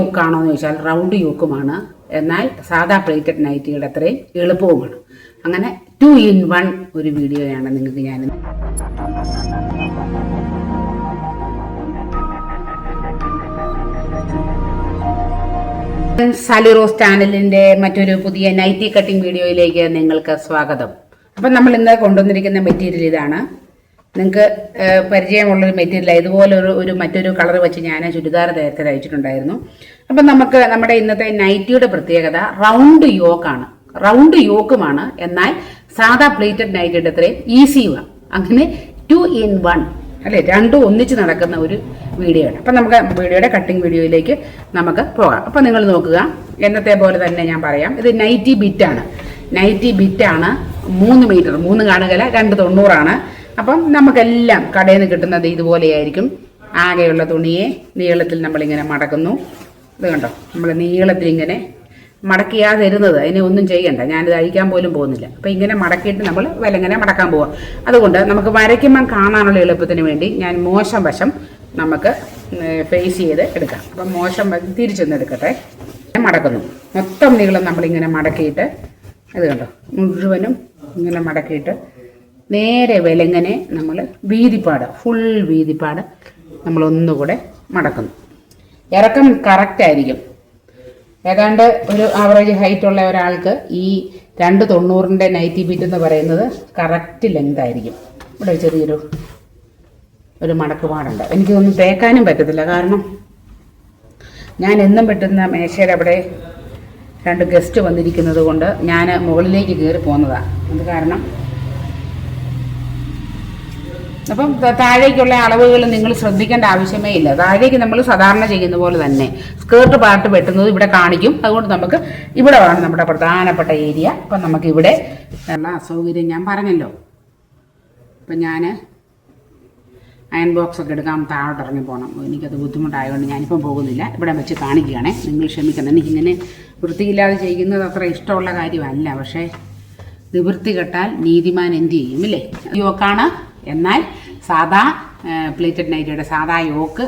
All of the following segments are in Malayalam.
യോക്കാണോ എന്ന് ചോദിച്ചാൽ റൗണ്ട് യോക്കുമാണ്. എന്നാൽ സാധാ പ്ലേറ്റഡ് നൈറ്റിയുടെ അത്രയും എളുപ്പവുമാണ്. അങ്ങനെ 2 in 1 ഒരു വീഡിയോയാണ് നിങ്ങൾക്ക് ഞാൻ സാലി റോസ് ചാനലിൻ്റെ മറ്റൊരു പുതിയ നൈറ്റി കട്ടിംഗ് വീഡിയോയിലേക്ക് നിങ്ങൾക്ക് സ്വാഗതം. അപ്പം നമ്മൾ ഇന്ന് കൊണ്ടുവന്നിരിക്കുന്ന മെറ്റീരിയൽ ഇതാണ്. നിങ്ങൾക്ക് പരിചയമുള്ളൊരു മെറ്റീരിയൽ ഇതുപോലെ മറ്റൊരു കളർ വെച്ച് ഞാൻ ചുരിദാർ നേരത്തെ തയ്ച്ചിട്ടുണ്ടായിരുന്നു. അപ്പം നമുക്ക് നമ്മുടെ ഇന്നത്തെ നൈറ്റിയുടെ പ്രത്യേകത റൗണ്ട് യോക്കാണ്. റൗണ്ട് യോക്കുമാണ്. എന്നാൽ സാധാ പ്ലേറ്റഡ് നൈറ്റിയുടെ അത്രയും ഈസിയുമാണ്. അങ്ങനെ 2 in 1 അല്ലേ, രണ്ടും ഒന്നിച്ച് നടക്കുന്ന ഒരു വീഡിയോ ആണ്. അപ്പം നമുക്ക് വീഡിയോയുടെ കട്ടിംഗ് വീഡിയോയിലേക്ക് നമുക്ക് പോകാം. അപ്പം നിങ്ങൾ നോക്കുക, എന്നത്തെ പോലെ തന്നെ ഞാൻ പറയാം. ഇത് നൈറ്റി ബിറ്റാണ്. നൈറ്റി ബിറ്റാണ്. 3 മീറ്റർ, 3 കാണുകയില്ല, 290 അപ്പം നമുക്കെല്ലാം കടയിൽ നിന്ന് കിട്ടുന്നത് ഇതുപോലെയായിരിക്കും. ആകെയുള്ള തുണിയെ നീളത്തിൽ നമ്മളിങ്ങനെ മടക്കുന്നു. ഇത് കണ്ടോ, നമ്മൾ നീളത്തിൽ ഇങ്ങനെ മടക്കിയാ തരുന്നത്. അതിനെ ഒന്നും ചെയ്യണ്ട, ഞാനിത് അഴിക്കാൻ പോലും പോകുന്നില്ല. അപ്പം ഇങ്ങനെ മടക്കിയിട്ട് നമ്മൾ വിലങ്ങനെ മടക്കാൻ പോവാം. അതുകൊണ്ട് നമുക്ക് വരയ്ക്കുമ്പം കാണാനുള്ള എളുപ്പത്തിന് വേണ്ടി ഞാൻ മോശം വശം നമുക്ക് ഫേസ് ചെയ്ത് എടുക്കാം. അപ്പം മോശം വശം തിരിച്ചൊന്ന് എടുക്കട്ടെ. മടക്കുന്നു. മൊത്തം നീളം നമ്മളിങ്ങനെ മടക്കിയിട്ട്, ഇത് കണ്ടോ, മുഴുവനും ഇങ്ങനെ മടക്കിയിട്ട് നേരെ വിലങ്ങനെ നമ്മൾ വീതിപ്പാട്, ഫുൾ വീതിപ്പാട് നമ്മളൊന്നുകൂടെ മടക്കുന്നു. ഇറക്കം കറക്റ്റായിരിക്കും. ഏതാണ്ട് ഒരു ആവറേജ് ഹൈറ്റ് ഉള്ള ഒരാൾക്ക് ഈ 290 നൈറ്റി ബിറ്റ് എന്ന് പറയുന്നത് കറക്റ്റ് ലെങ്ത് ആയിരിക്കും. ഇവിടെ ചെറിയൊരു മടക്കുപാടുണ്ട്. എനിക്കൊന്നും തേക്കാനും പറ്റത്തില്ല. കാരണം ഞാൻ എന്നും വെട്ടുന്ന മേശയുടെ അവിടെ 2 ഗസ്റ്റ് വന്നിരിക്കുന്നത് കൊണ്ട് ഞാൻ മുകളിലേക്ക് കയറി പോകുന്നതാണ്. അത് കാരണം അപ്പം താഴേക്കുള്ള അളവുകൾ നിങ്ങൾ ശ്രദ്ധിക്കേണ്ട ആവശ്യമേ ഇല്ല. താഴേക്ക് നമ്മൾ സാധാരണ ചെയ്യുന്ന പോലെ തന്നെ സ്കേർട്ട് പാർട്ട് വെട്ടുന്നത് ഇവിടെ കാണിക്കും. അതുകൊണ്ട് നമുക്ക് ഇവിടെ വേണം നമ്മുടെ പ്രധാനപ്പെട്ട ഏരിയ. അപ്പം നമുക്കിവിടെ ഉള്ള അസൗകര്യം ഞാൻ പറഞ്ഞല്ലോ. അപ്പം ഞാൻ അയൺ ബോക്സ് ഒക്കെ എടുക്കാൻ താഴോട്ട് ഇറങ്ങി പോകണം. എനിക്കത് ബുദ്ധിമുട്ടായതുകൊണ്ട് ഞാനിപ്പം പോകുന്നില്ല. ഇവിടെ വെച്ച് കാണിക്കുകയാണേ, നിങ്ങൾ ക്ഷമിക്കണം. എനിക്കിങ്ങനെ വൃത്തിയില്ലാതെ ചെയ്യുന്നത് അത്ര ഇഷ്ടമുള്ള കാര്യമല്ല. പക്ഷേ നിവൃത്തി കെട്ടാൽ നീതിമാൻ എന്ത് ചെയ്യും ഇല്ലേ? യോക്കാണ്. എന്നാൽ സാധാ പ്ലേറ്റഡ് നൈറ്റിയുടെ സാധാ യോക്ക്,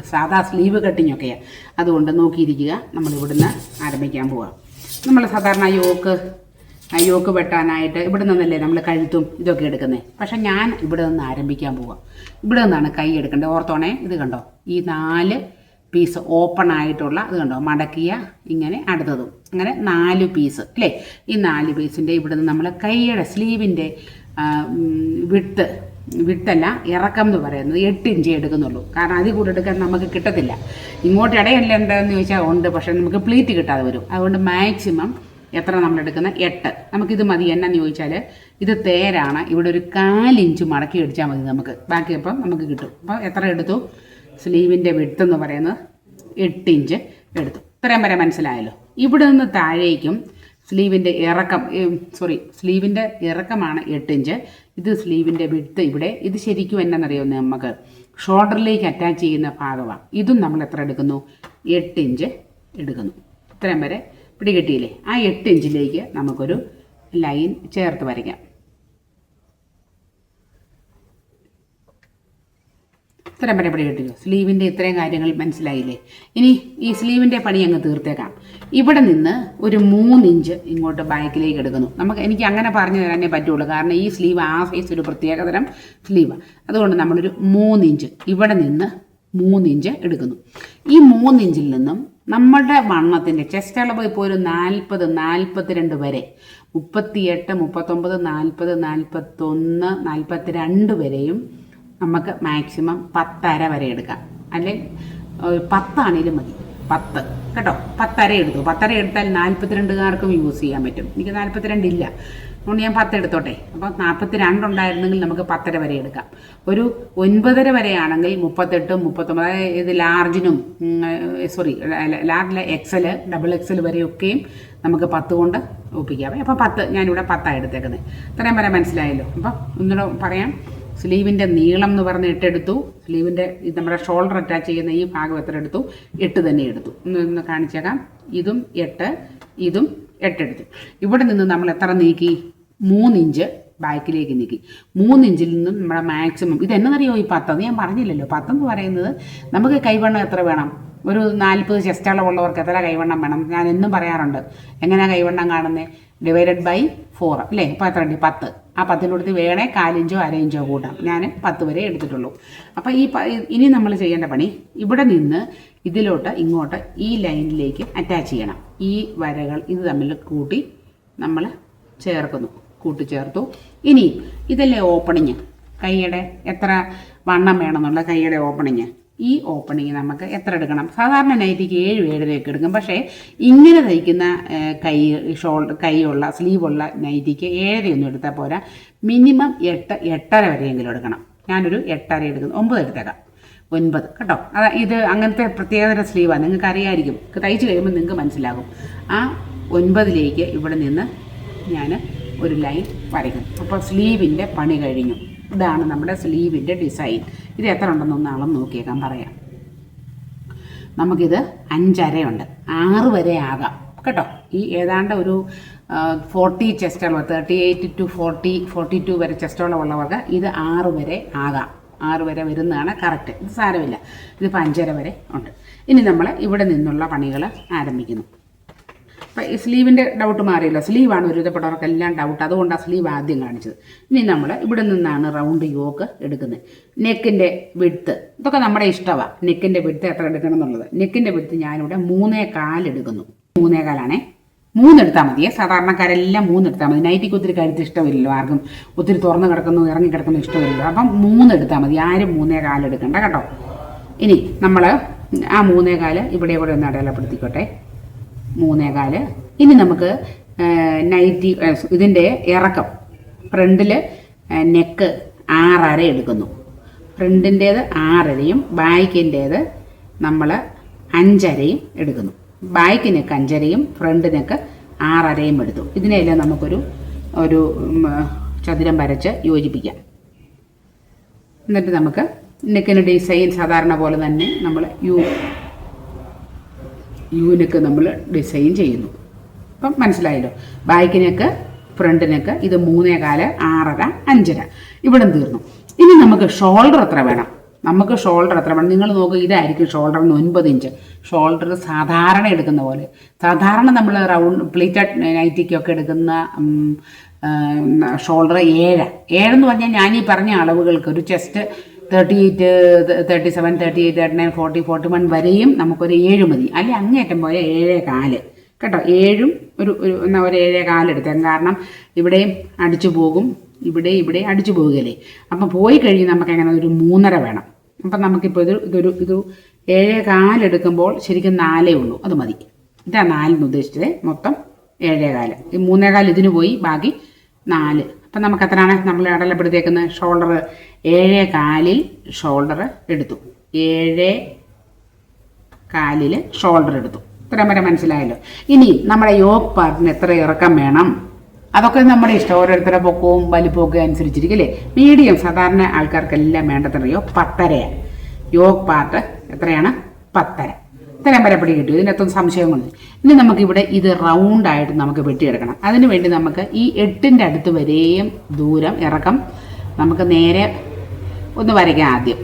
സാധാ സ്ലീവ് കട്ടിങ്ങൊക്കെയാണ്. അതുകൊണ്ട് നോക്കിയിരിക്കുക. നമ്മളിവിടുന്ന് ആരംഭിക്കാൻ പോവാം. നമ്മൾ സാധാരണ യോക്ക് വെട്ടാനായിട്ട് ഇവിടെ നിന്നല്ലേ നമ്മൾ കഴുത്തും ഇതൊക്കെ എടുക്കുന്നത്. പക്ഷെ ഞാൻ ഇവിടെ നിന്ന് ആരംഭിക്കാൻ പോവാം. ഇവിടെ നിന്നാണ് കൈ എടുക്കേണ്ടത്. ഓർത്തോണേ, ഇത് കണ്ടോ, ഈ 4 പീസ് ഓപ്പൺ ആയിട്ടുള്ള ഇത് കണ്ടോ, മടക്കിയ ഇങ്ങനെ അടുത്തതും അങ്ങനെ 4 പീസ് അല്ലേ. ഈ 4 പീസിൻ്റെ ഇവിടെ നിന്ന് നമ്മൾ കൈയുടെ സ്ലീവിൻ്റെ വിട്ടല്ല, ഇറക്കം എന്ന് പറയുന്നത് 8 ഇഞ്ച് എടുക്കുന്നുള്ളൂ. കാരണം അതിൽ കൂടെ എടുക്കാൻ നമുക്ക് കിട്ടത്തില്ല. ഇങ്ങോട്ട് ഇടയല്ല എന്താണെന്ന് ചോദിച്ചാൽ ഉണ്ട്, പക്ഷേ നമുക്ക് പ്ലീറ്റ് കിട്ടാതെ വരും. അതുകൊണ്ട് മാക്സിമം എത്ര നമ്മൾ എടുക്കുന്നത് 8. നമുക്കിത് മതി. എന്നാന്ന് ചോദിച്ചാൽ ഇത് തേരാണ്. ഇവിടെ ഒരു 4 ഇഞ്ച് മടക്കി അടിച്ചാൽ മതി നമുക്ക്. ബാക്കി അപ്പം നമുക്ക് കിട്ടും. അപ്പോൾ എത്ര എടുത്തു? സ്ലീവിൻ്റെ വിട്ട് എന്ന് പറയുന്നത് 8 ഇഞ്ച് എടുത്തു. ഇത്രയും വരെ മനസ്സിലായല്ലോ. ഇവിടെ നിന്ന് താഴേക്കും സ്ലീവിൻ്റെ ഇറക്കമാണ് 8 ഇഞ്ച്. ഇത് സ്ലീവിൻ്റെ വിട്ട് ഇവിടെ. ഇത് ശരിക്കും എന്നാണെന്നറിയാവുന്നത് നമുക്ക് ഷോൾഡറിലേക്ക് അറ്റാച്ച് ചെയ്യുന്ന ഭാഗമാണ്. ഇതും നമ്മൾ എത്ര എടുക്കുന്നു? 8 ഇഞ്ച് എടുക്കുന്നു. ഇത്രയും വരെ പിടികിട്ടിയില്ലേ? ആ 8 ഇഞ്ചിലേക്ക് നമുക്കൊരു ലൈൻ ചേർത്ത് വരയ്ക്കാം. ഇത്രയും വരെ പിടി കിട്ടില്ലോ. സ്ലീവിൻ്റെ ഇത്രയും കാര്യങ്ങൾ മനസ്സിലായില്ലേ? ഇനി ഈ സ്ലീവിൻ്റെ പണി അങ്ങ് തീർത്തേക്കാം. ഇവിടെ നിന്ന് ഒരു 3 ഇഞ്ച് ഇങ്ങോട്ട് ബാക്കിലേക്ക് എടുക്കുന്നു. എനിക്ക് അങ്ങനെ പറഞ്ഞു തരാനേ പറ്റുള്ളൂ. കാരണം ഈ സ്ലീവ് ആ സൈസ് ഒരു പ്രത്യേകതരം സ്ലീവാണ്. അതുകൊണ്ട് നമ്മളൊരു 3 ഇഞ്ച് ഇവിടെ നിന്ന് 3 ഇഞ്ച് എടുക്കുന്നു. ഈ 3 ഇഞ്ചിൽ നിന്നും നമ്മുടെ വണ്ണത്തിൻ്റെ ചെസ്റ്റ് അളവ് ഇപ്പോൾ ഒരു 40, 42 വരെ, 38, 39, 40, 41, 42 വരെയും നമുക്ക് മാക്സിമം 10.5 വരെ എടുക്കാം. അല്ലെങ്കിൽ 10 ആണെങ്കിലും മതി. 10 കേട്ടോ, 10.5 എടുത്തു. 10.5 എടുത്താൽ 42കാർക്കും യൂസ് ചെയ്യാൻ പറ്റും. എനിക്ക് 42 ഇല്ല, അതുകൊണ്ട് ഞാൻ 10 എടുത്തോട്ടെ. അപ്പോൾ 42 ഉണ്ടായിരുന്നെങ്കിൽ നമുക്ക് 10.5 വരെ എടുക്കാം. ഒരു 9.5 വരെയാണെങ്കിൽ 38, 39, അതായത് ലാർജിനും ലാർജിലെ XL, ഡബിൾ XL വരെയൊക്കെയും നമുക്ക് 10 കൊണ്ട് ഒപ്പിക്കാം. അപ്പോൾ 10 ഞാനിവിടെ 10 എടുത്തേക്കുന്നത്. ഇത്രയും വരെ മനസ്സിലായല്ലോ. അപ്പം ഒന്നുകൂടെ പറയാം. സ്ലീവിൻ്റെ നീളം എന്ന് പറഞ്ഞ് 8 എടുത്തു. സ്ലീവിൻ്റെ നമ്മുടെ ഷോൾഡർ അറ്റാച്ച് ചെയ്യുന്ന ഈ ഭാഗം എത്ര എടുത്തു? 8 തന്നെ എടുത്തു. ഒന്ന് കാണിച്ചേക്കാം. ഇതും 8, ഇതും 8 എടുത്തു. ഇവിടെ നിന്ന് നമ്മൾ എത്ര നീക്കി? 3 ഇഞ്ച് ബാക്കിലേക്ക് നീക്കി. 3 ഇഞ്ചിൽ നിന്നും നമ്മുടെ മാക്സിമം ഇത് എന്നറിയോ? ഈ 10 ഞാൻ പറഞ്ഞില്ലല്ലോ. 10 എന്ന് പറയുന്നത് നമുക്ക് കൈവണ്ണം എത്ര വേണം? ഒരു 40 ചെസ്റ്റ് അളവുള്ളവർക്ക് എത്ര കൈവണ്ണം വേണം? ഞാൻ എന്നും പറയാറുണ്ട്. എങ്ങനെയാണ് കൈവണ്ണം കാണുന്നത്? ÷ 4 അല്ലേ? ഇപ്പോൾ എത്ര ഉണ്ട്? 10. ആ 10 വേണേ 1/4 ഇഞ്ചോ 1/2 ഇഞ്ചോ കൂട്ടാം. ഞാൻ 10 വരെ എടുത്തിട്ടുള്ളൂ. അപ്പോൾ ഇനി നമ്മൾ ചെയ്യേണ്ട പണി, ഇവിടെ നിന്ന് ഇതിലോട്ട് ഇങ്ങോട്ട് ഈ ലൈനിലേക്ക് അറ്റാച്ച് ചെയ്യണം. ഈ വരകൾ ഇത് തമ്മിൽ കൂട്ടി നമ്മൾ കൂട്ടിച്ചേർത്തു. ഇനി ഇതല്ലേ ഓപ്പണിങ്, കൈയുടെ എത്ര വണ്ണം വേണമെന്നുള്ള കൈയുടെ ഓപ്പണിങ്. ഈ ഓപ്പണിങ് നമുക്ക് എത്ര എടുക്കണം? സാധാരണ നൈറ്റിക്ക് 7-7.5 എടുക്കും. പക്ഷേ ഇങ്ങനെ തയ്ക്കുന്ന കൈയുള്ള സ്ലീവുള്ള നൈറ്റിക്ക് 7.5 എടുത്താൽ പോരാ. മിനിമം 8-8.5 വരെയെങ്കിലും എടുക്കണം. ഞാനൊരു 8.5 എടുക്കുന്നു. 9 എടുത്തേക്കാം. 9 കേട്ടോ. ഇത് അങ്ങനത്തെ പ്രത്യേകതര സ്ലീവാണ്, നിങ്ങൾക്ക് അറിയാമായിരിക്കും. തയ്ച്ച് കഴിയുമ്പോൾ നിങ്ങൾക്ക് മനസ്സിലാകും. ആ 9ലേക്ക് ഇവിടെ നിന്ന് ഞാൻ ഒരു ലൈൻ വരയ്ക്കും. അപ്പോൾ സ്ലീവിൻ്റെ പണി കഴിഞ്ഞു. ഇതാണ് നമ്മുടെ സ്ലീവിൻ്റെ ഡിസൈൻ. ഇത് എത്ര ഉണ്ടെന്നൊന്ന് അളന്ന് നോക്കിയേക്കാൻ പറയാം. നമുക്കിത് 5.5 ഉണ്ട്. 6 വരെ ആകാം കേട്ടോ. ഈ ഏതാണ്ട് ഒരു 40 ചെസ്റ്റ് അളവ്, 38 to 40, 42 വരെ ചെസ്റ്റ് അളവുള്ളവർക്ക് ഇത് 6 വരെ ആകാം. 6 വരെ വരുന്നതാണ് കറക്റ്റ്. ഇത് സാരമില്ല. ഇതിപ്പോൾ 5.5 വരെ ഉണ്ട്. ഇനി നമ്മൾ ഇവിടെ നിന്നുള്ള പണികൾ ആരംഭിക്കുന്നു. അപ്പം ഈ സ്ലീവിൻ്റെ ഡൗട്ട് മാറിയല്ലോ. സ്ലീവാണ് ഒരുവിധപ്പെട്ടവർക്കെല്ലാം ഡൗട്ട്, അതുകൊണ്ടാണ് സ്ലീവ് ആദ്യം കാണിച്ചത്. ഇനി നമ്മൾ ഇവിടെ നിന്നാണ് റൗണ്ട് യോക്ക് എടുക്കുന്നത്. നെക്കിൻ്റെ വിഡ്ത്ത് ഇതൊക്കെ നമ്മുടെ ഇഷ്ടമാണ്. നെക്കിൻ്റെ വിഡ്ത്ത് എത്ര എടുക്കണം എന്നുള്ളത്. നെക്കിൻ്റെ വിഡ്ത്ത് ഞാനിവിടെ 3.25 എടുക്കുന്നു. 3.25 3 എടുത്താൽ മതിയേ. സാധാരണക്കാരെല്ലാം 3 എടുത്താൽ മതി. നൈറ്റിക്ക് ഒത്തിരി കഴുത്ത് ഇഷ്ടമില്ലല്ലോ ആർക്കും. ഒത്തിരി തുറന്ന് കിടക്കുന്നു, ഇറങ്ങി കിടക്കുന്നു ഇഷ്ടമില്ലല്ലോ. അപ്പം 3 എടുത്താൽ മതി. ആരും 3.25 എടുക്കണ്ട കേട്ടോ. ഇനി നമ്മൾ ആ 3.25 ഇവിടെ കൂടെ ഒന്ന് അടയാളപ്പെടുത്തിക്കോട്ടെ. 3.25. ഇനി നമുക്ക് നൈറ്റി ഇതിൻ്റെ ഇറക്കം ഫ്രണ്ടിൽ നെക്ക് 6.5 എടുക്കുന്നു. ഫ്രണ്ടിൻ്റേത് 6.5യും ബാക്കിൻ്റേത് നമ്മൾ 5.5യും എടുക്കുന്നു. ബാക്ക് നെക്ക് 5.5യും ഫ്രണ്ട് നെക്ക് 6.5യും എടുത്തു. ഇതിനെല്ലാം നമുക്കൊരു ചതുരം വരച്ച് യോജിപ്പിക്കാം. എന്നിട്ട് നമുക്ക് നെക്കിന് ഡിസൈൻ സാധാരണ പോലെ തന്നെ നമ്മൾ യൂനെക്ക് നമ്മൾ ഡിസൈൻ ചെയ്യുന്നു. അപ്പം മനസ്സിലായല്ലോ. ബാക്കിനേക്ക് ഫ്രണ്ടിനേക്ക് ഇത് 3.25, 6.5, 5.5 ഇവിടെ തീർന്നു. ഇനി നമുക്ക് ഷോൾഡർ എത്ര വേണം? നിങ്ങൾ നോക്കുക, ഇതായിരിക്കും ഷോൾഡറിന് 9 ഇഞ്ച്. ഷോൾഡർ സാധാരണ എടുക്കുന്ന പോലെ, സാധാരണ നമ്മൾ റൗണ്ട് പ്ലീറ്റഡ് നൈറ്റിക്കൊക്കെ എടുക്കുന്ന ഷോൾഡർ 7 എന്ന് പറഞ്ഞാൽ ഞാൻ ഈ പറഞ്ഞ അളവുകൾക്ക് ഒരു ചെസ്റ്റ് 38, 37, 38, 39, 40, 41 വരെയും നമുക്കൊരു 7 മതി. അല്ലെങ്കിൽ അങ്ങേറ്റം പോയ 7.25 കേട്ടോ. 7ഉം ഒരു 7.25 എടുത്തേക്കാം. കാരണം ഇവിടെയും അടിച്ചു പോകും, ഇവിടെ അടിച്ചു പോകുകയല്ലേ. അപ്പം പോയി കഴിഞ്ഞ് നമുക്ക് എങ്ങനെ ഒരു 3.5 വേണം. അപ്പം നമുക്കിപ്പോൾ ഇത് 7.25 എടുക്കുമ്പോൾ ശരിക്കും 4 ഉള്ളൂ. അത് മതി. ഇതാ 4 ഉദ്ദേശിച്ചത്. മൊത്തം 7.25. ഈ 3.25 ഇതിന് പോയി, ബാക്കി 4. അപ്പം നമുക്ക് എത്രയാണ് നമ്മൾ അടയാളപ്പെടുത്തിയേക്കുന്നത്? ഷോൾഡർ 7.25 ഷോൾഡർ എടുത്തു. 7.25 ഷോൾഡർ എടുത്തു. ഇത്രയും വരെ മനസ്സിലായല്ലോ. ഇനി നമ്മുടെ യോക്ക് പാർട്ടിന് എത്ര ഇറക്കം വേണം? അതൊക്കെ നമ്മുടെ ഇഷ്ടം. ഓരോരുത്തരുടെ പൊക്കവും വലിപ്പവും ഒക്കെ അനുസരിച്ചിരിക്കും അല്ലേ. മീഡിയം സാധാരണ ആൾക്കാർക്കെല്ലാം വേണ്ടതറിയോ 10.5. യോക്ക് പാർട്ട് എത്രയാണ്? 10.5. ഇത്രയും വരെ പിടി കിട്ടും. ഇതിനകത്തും സംശയങ്ങളുണ്ട്. ഇനി നമുക്കിവിടെ ഇത് റൗണ്ടായിട്ട് നമുക്ക് വെട്ടിയെടുക്കണം. അതിന് വേണ്ടി നമുക്ക് ഈ 8ൻ്റെ അടുത്ത് വരെയും ദൂരം ഇറക്കം നമുക്ക് നേരെ ഒന്ന് വരയ്ക്കാം. ആദ്യം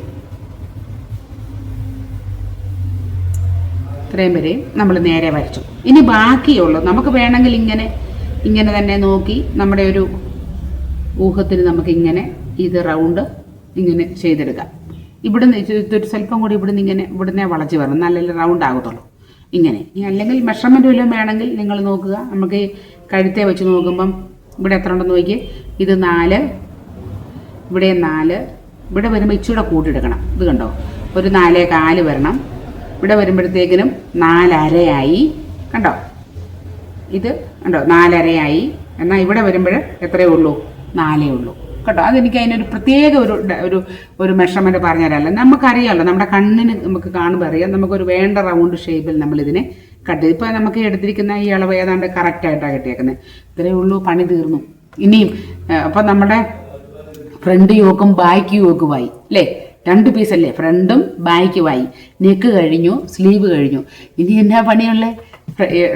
ഇത്രയും വരെയും നമ്മൾ നേരെ വരച്ചു. ഇനി ബാക്കിയുള്ളൂ നമുക്ക് വേണമെങ്കിൽ ഇങ്ങനെ തന്നെ നോക്കി നമ്മുടെ ഒരു ഊഹത്തിന് നമുക്ക് ഇത് റൗണ്ട് ഇങ്ങനെ ചെയ്തെടുക്കാം. ഇവിടുന്ന് ഇതൊരു സ്വല്പം കൂടി ഇവിടുന്ന് വളച്ച് വരണം, നല്ല റൗണ്ട് ആകത്തുള്ളൂ. ഇങ്ങനെ അല്ലെങ്കിൽ മെഷർമെൻറ്റ് വല്ലതും വേണമെങ്കിൽ നിങ്ങൾ നോക്കുക. നമുക്ക് കഴുത്തെ വെച്ച് നോക്കുമ്പം ഇവിടെ എത്ര ഉണ്ടെന്ന് നോക്കി. ഇത് 4, ഇവിടെ 4, ഇവിടെ വരുമ്പോൾ ഇച്ചിരി കൂട്ടിയെടുക്കണം. ഇത് കണ്ടോ, ഒരു 4.25 വരണം. ഇവിടെ വരുമ്പോഴത്തേക്കിനും 4.5 കണ്ടോ. ഇത് കണ്ടോ 4.5. എന്നാൽ ഇവിടെ വരുമ്പോൾ എത്രയേ ഉള്ളൂ? 4 ഉള്ളൂ കേട്ടോ. അതെനിക്ക് അതിനൊരു പ്രത്യേക ഒരു മെഷർമെൻറ്റ് പറഞ്ഞുതരാമല്ലോ. നമുക്കറിയാമല്ലോ, നമ്മുടെ കണ്ണിന് നമുക്ക് കാണുമ്പോൾ അറിയാം. നമുക്കൊരു വേണ്ട റൗണ്ട് ഷേപ്പിൽ നമ്മളിതിനെ കട്ട് ചെയ്ത് ഇപ്പോൾ നമുക്ക് എടുത്തിരിക്കുന്ന ഈ അളവ് ഏതാണ്ട് കറക്റ്റായിട്ടാണ് കിട്ടിയേക്കുന്നത്. ഇത്രയേ ഉള്ളൂ, പണി തീർന്നു. ഇനിയും അപ്പം നമ്മുടെ ഫ്രണ്ട് യോക്കും ബാക്ക് യോക്കുമായി അല്ലേ, 2 പീസല്ലേ, ഫ്രണ്ടും ബാക്കുമായി. നെക്ക് കഴിഞ്ഞു, സ്ലീവ് കഴിഞ്ഞു. ഇനി എന്നാ പണിയുള്ളേ?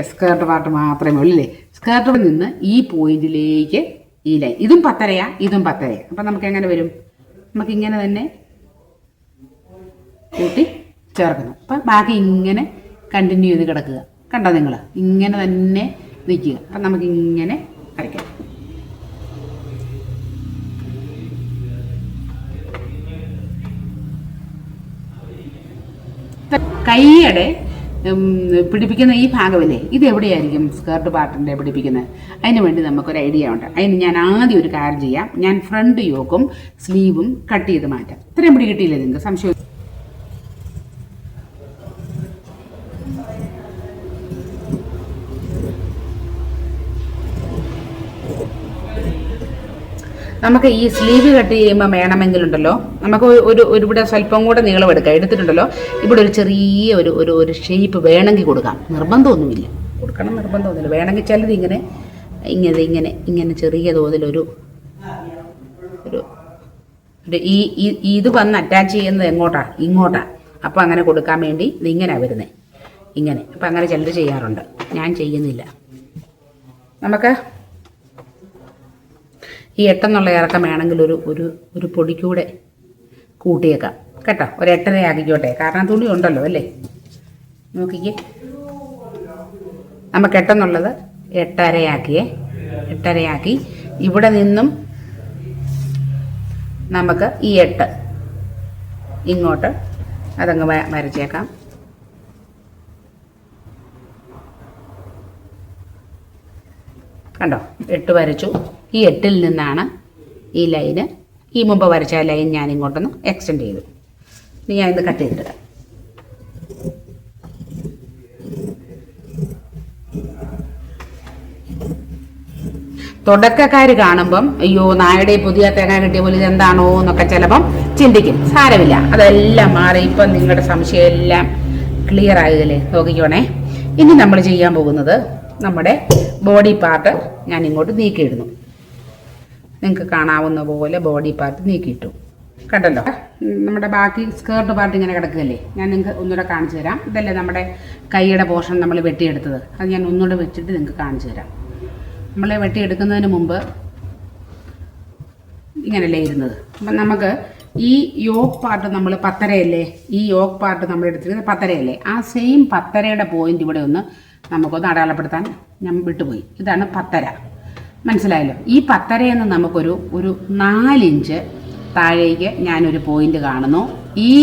സ്കേർട്ട് പാർട്ട് മാത്രമേ ഉള്ളൂ അല്ലേ. സ്കേർട്ടിൽ നിന്ന് ഈ പോയിന്റിലേക്ക് ഈ ലൈൻ, ഇതും 10.5, ഇതും 10.5. അപ്പം നമുക്ക് എങ്ങനെ വരും? നമുക്കിങ്ങനെ തന്നെ കൂട്ടി ചേർക്കുന്നു. അപ്പം ബാക്കി ഇങ്ങനെ കണ്ടിന്യൂ ചെയ്ത് കിടക്കുക. കണ്ടോ നിങ്ങൾ, ഇങ്ങനെ തന്നെ നിൽക്കുക. അപ്പം നമുക്ക് ഇങ്ങനെ അരയ്ക്കാം. കൈയുടെ പിടിപ്പിക്കുന്ന ഈ ഭാഗമല്ലേ, ഇത് എവിടെയായിരിക്കും സ്കേർട്ട് പാർട്ടിൻ്റെ പിടിപ്പിക്കുന്നത്? അതിന് വേണ്ടി നമുക്കൊരു ഐഡിയ ഉണ്ട്. അതിന് ഞാൻ ആദ്യം ഒരു കാര്യം ചെയ്യാം. ഞാൻ ഫ്രണ്ട് യോക്കും സ്ലീവും കട്ട് ചെയ്ത് മാറ്റാം. ഇത്രയും പിടി കിട്ടിയില്ലേ നിങ്ങൾക്ക്? സംശയം നമുക്ക് ഈ സ്ലീവ് കട്ട് ചെയ്യുമ്പോൾ വേണമെങ്കിലുണ്ടല്ലോ, നമുക്ക് ഇവിടെ സ്വല്പം കൂടെ നീളം എടുക്കാം. എടുത്തിട്ടുണ്ടല്ലോ, ഇവിടെ ഒരു ചെറിയ ഒരു ഷേപ്പ് വേണമെങ്കിൽ കൊടുക്കാം. നിർബന്ധമൊന്നുമില്ല, കൊടുക്കണം നിർബന്ധമൊന്നുമില്ല. വേണമെങ്കിൽ ചിലത് ഇങ്ങനെ ഇങ്ങനെ ഇങ്ങനെ ഇങ്ങനെ ചെറിയ തോതിലൊരു ഇത് വന്ന് അറ്റാച്ച് ചെയ്യുന്നത് ഇങ്ങോട്ടാ. അപ്പോൾ അങ്ങനെ കൊടുക്കാൻ വേണ്ടി ഇതിങ്ങനെയാണ് വരുന്നത്, ഇങ്ങനെ. അപ്പം അങ്ങനെ ചിലർ ചെയ്യാറുണ്ട്, ഞാൻ ചെയ്യുന്നില്ല. നമുക്ക് ഈ 8 എന്നുള്ള ഇറക്കം വേണമെങ്കിൽ ഒരു പൊടിക്കൂടെ കൂട്ടിയേക്കാം കേട്ടോ. ഒരു 8.5 ആക്കിക്കോട്ടെ, കാരണം തുണി ഉണ്ടല്ലോ അല്ലേ. നോക്കിക്കേ, നമുക്ക് 8 എന്നുള്ളത് 8.5 ആക്കിയേ. 8.5 ആക്കി ഇവിടെ നിന്നും നമുക്ക് ഈ 8 ഇങ്ങോട്ട് അതങ്ങ് വരച്ചേക്കാം. കണ്ടോ, 8 വരച്ചു. ഈ 8-ൽ നിന്നാണ് ഈ ലൈന്, ഈ മുമ്പ് വരച്ച ലൈൻ ഞാൻ ഇങ്ങോട്ടൊന്ന് എക്സ്റ്റെൻഡ് ചെയ്തു. ഇനി ഞാൻ ഇത് കട്ട് ചെയ്തിടാം. തുടക്കക്കാർ കാണുമ്പം അയ്യോ നായയുടെ പുതിയ തേങ്ങ കിട്ടിയ പോലെ ഇതെന്താണോ എന്നൊക്കെ ചിലപ്പം ചിന്തിക്കും. സാരമില്ല, അതെല്ലാം മാറി. ഇപ്പം നിങ്ങളുടെ സംശയം എല്ലാം ക്ലിയർ ആകുകയല്ലേ. നോക്കിക്കോണേ, ഇനി നമ്മൾ ചെയ്യാൻ പോകുന്നത് നമ്മുടെ ബോഡി പാർട്ട് ഞാൻ ഇങ്ങോട്ട് നീക്കിയിടുന്നു. നിങ്ങൾക്ക് കാണാവുന്ന പോലെ ബോഡി പാർട്ട് നീക്കിയിട്ടു. കണ്ടല്ലോ, നമ്മുടെ ബാക്കി സ്കേർട്ട് പാർട്ട് ഇങ്ങനെ കിടക്കുകയല്ലേ. ഞാൻ നിങ്ങൾക്ക് ഒന്നുകൂടെ കാണിച്ചു തരാം. ഇതല്ലേ നമ്മുടെ കൈയുടെ പോർഷൻ നമ്മൾ വെട്ടിയെടുത്തത്. അത് ഞാൻ ഒന്നുകൂടെ വെച്ചിട്ട് നിങ്ങൾക്ക് കാണിച്ചു തരാം. നമ്മളെ വെട്ടിയെടുക്കുന്നതിന് മുമ്പ് ഇങ്ങനെയല്ലേ ഇരുന്നത്. അപ്പം നമുക്ക് ഈ യോക്ക് പാർട്ട് നമ്മൾ 10.5 ഈ യോക്ക് പാർട്ട് നമ്മൾ എടുത്തിരുന്നത് 10.5 ആ സെയിം 10.5യുടെ പോയിന്റ് ഇവിടെ ഒന്ന് നമുക്കൊന്ന് അടയാളപ്പെടുത്താൻ ഞാൻ വിട്ടുപോയി. ഇതാണ് 10.5, മനസ്സിലായല്ലോ. ഈ 10.5 എന്ന് നമുക്കൊരു 4 ഇഞ്ച് താഴേക്ക് ഞാനൊരു പോയിന്റ് കാണുന്നു. ഈ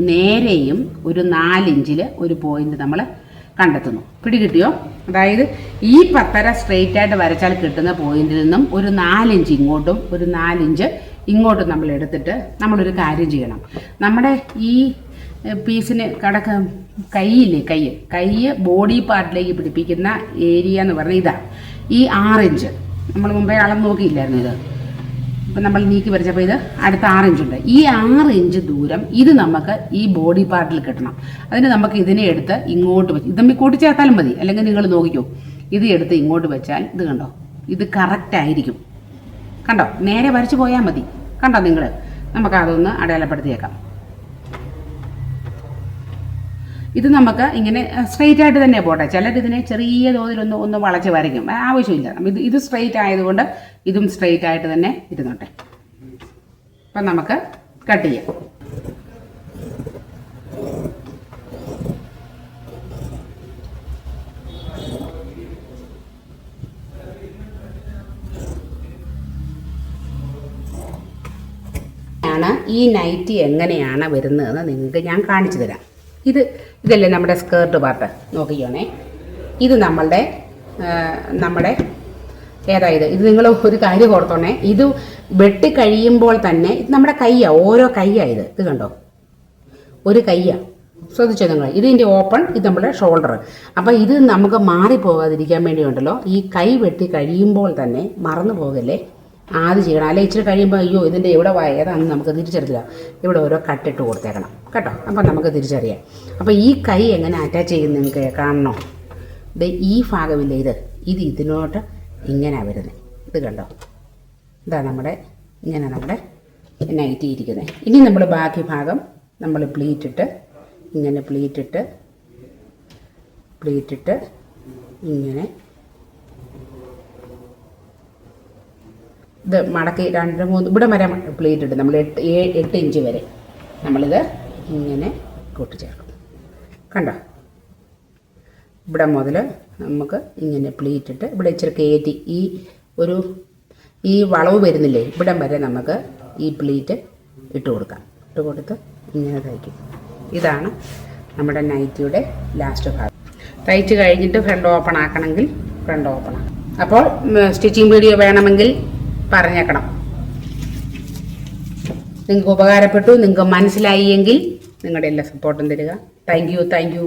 നേരെയും ഒരു 4 ഇഞ്ചിൽ ഒരു പോയിന്റ് നമ്മൾ കണ്ടെത്തുന്നു. പിടികിട്ടിയോ? അതായത് ഈ 10.5 സ്ട്രെയിറ്റ് ആയിട്ട് വരച്ചാൽ കിട്ടുന്ന പോയിന്റിൽ നിന്നും ഒരു 4 ഇഞ്ച് ഇങ്ങോട്ടും ഒരു 4 ഇഞ്ച് ഇങ്ങോട്ടും നമ്മൾ എടുത്തിട്ട് നമ്മളൊരു കാര്യം ചെയ്യണം. നമ്മുടെ ഈ പീസിന് കൈയില്ലേ, കൈ ബോഡി പാർട്ടിലേക്ക് പിടിപ്പിക്കുന്ന ഏരിയ എന്ന് പറഞ്ഞാൽ ഇതാ. ഈ 6 ഇഞ്ച് നമ്മൾ മുമ്പേ അളന്ന് നോക്കിയില്ലായിരുന്നു. ഇത് ഇപ്പം നമ്മൾ നീക്കി വരച്ചപ്പോൾ ഇത് അടുത്ത 6 ഇഞ്ചുണ്ട്. ഈ 6 ഇഞ്ച് ദൂരം ഇത് നമുക്ക് ഈ ബോഡി പാർട്ടിൽ കിട്ടണം. അതിന് നമുക്ക് ഇതിനെ എടുത്ത് ഇങ്ങോട്ട് വെച്ച് ഇത് തമ്മിൽ കൂട്ടിച്ചേർത്താലും മതി. അല്ലെങ്കിൽ നിങ്ങൾ നോക്കിക്കോ, ഇത് എടുത്ത് ഇങ്ങോട്ട് വെച്ചാൽ ഇത് കണ്ടോ, ഇത് കറക്റ്റ് ആയിരിക്കും. കണ്ടോ, നേരെ വരച്ച് പോയാൽ മതി. കണ്ടോ നിങ്ങൾ, നമുക്കതൊന്ന് അടയാളപ്പെടുത്തിയേക്കാം. ഇത് നമുക്ക് ഇങ്ങനെ സ്ട്രെയിറ്റ് ആയിട്ട് തന്നെ പോട്ടെ. ചിലർ ഇതിനെ ചെറിയ തോതിലൊന്ന് വളച്ച് വരയ്ക്കും, ആവശ്യമില്ല. ഇത് സ്ട്രെയിറ്റ് ആയതുകൊണ്ട് ഇതും സ്ട്രെയിറ്റ് ആയിട്ട് തന്നെ ഇരുന്നോട്ടെ. അപ്പം നമുക്ക് കട്ട് ചെയ്യാം. ഈ നൈറ്റി എങ്ങനെയാണ് വരുന്നതെന്ന് നിങ്ങൾക്ക് ഞാൻ കാണിച്ചു തരാം. ഇതല്ലേ നമ്മുടെ സ്കേർട്ട് പാർട്ട്. നോക്കിക്കോണേ, ഇത് നമ്മുടെ ഏതായത് ഇത് നിങ്ങൾ ഒരു കാര്യം ഓർത്തോണേ. ഇത് വെട്ടി കഴിയുമ്പോൾ തന്നെ ഇത് നമ്മുടെ കയ്യാണ്, ഓരോ കയ്യാണ്. ഇത് കണ്ടോ, ഒരു കയ്യാണ്. ശ്രദ്ധിച്ചോ നിങ്ങൾ, ഇതിൻ്റെ ഓപ്പൺ, ഇത് നമ്മുടെ ഷോൾഡർ. അപ്പം ഇത് നമുക്ക് മാറിപ്പോകാതിരിക്കാൻ വേണ്ടിയുണ്ടല്ലോ, ഈ കൈ വെട്ടി കഴിയുമ്പോൾ തന്നെ മറന്നു പോകല്ലേ, ആദ്യം ചെയ്യണം. അല്ലെങ്കിൽ ഇച്ചിരി കഴിയുമ്പോൾ അയ്യോ ഇതിൻ്റെ എവിടെ ഏതാണെന്ന് നമുക്ക് തിരിച്ചറിയില്ല. ഇവിടെ ഓരോ കട്ടിട്ട് കൊടുത്തേക്കണം കേട്ടോ, അപ്പം നമുക്ക് തിരിച്ചറിയാം. അപ്പോൾ ഈ കൈ എങ്ങനെ അറ്റാച്ച് ചെയ്യുന്നത് നിങ്ങൾക്ക് കാണണോ? ഇത് ഈ ഭാഗമില്ലേ, ഇത് ഇതിനോട്ട് ഇങ്ങനെയാണ് വരുന്നത്. ഇത് കണ്ടോ, ഇതാ ഇങ്ങനെ നമ്മുടെ നൈറ്റി ഇരിക്കുന്നത്. ഇനി നമ്മൾ ബാക്കി ഭാഗം നമ്മൾ പ്ലീറ്റിട്ട് ഇങ്ങനെ പ്ലീറ്റിട്ട് ഇങ്ങനെ ഇത് മടക്കി 2-3 ഇവിടെ വരെ പ്ലേറ്റ് ഇട്ട് നമ്മൾ 8 ഇഞ്ച് വരെ നമ്മളിത് ഇങ്ങനെ കൂട്ടിച്ചേർക്കും. കണ്ടോ? ഇവിടെ മുതൽ നമുക്ക് ഇങ്ങനെ പ്ലീറ്റ് ഇട്ട് ഇവിടെ ഇച്ചിരി കയറ്റി ഈ വളവ് വരുന്നില്ലേ, ഇവിടം വരെ നമുക്ക് ഈ പ്ലീറ്റ് ഇട്ട് കൊടുക്കാം. ഇട്ട് കൊടുത്ത് ഇങ്ങനെ തയ്ക്കും. ഇതാണ് നമ്മുടെ നൈറ്റിയുടെ ലാസ്റ്റ് ഭാഗം. തയ്ച്ച് കഴിഞ്ഞിട്ട് ഫ്രണ്ട് ഓപ്പൺ ആക്കണമെങ്കിൽ ഫ്രണ്ട് ഓപ്പൺ ആക്കാം. അപ്പോൾ സ്റ്റിച്ചിങ് വീഡിയോ വേണമെങ്കിൽ പറഞ്ഞേക്കണം. നിങ്ങൾക്ക് ഉപകാരപ്പെട്ടു, നിങ്ങൾക്ക് മനസ്സിലായി എങ്കിൽ നിങ്ങളുടെ എല്ലാ സപ്പോർട്ടും തരിക. Thank you.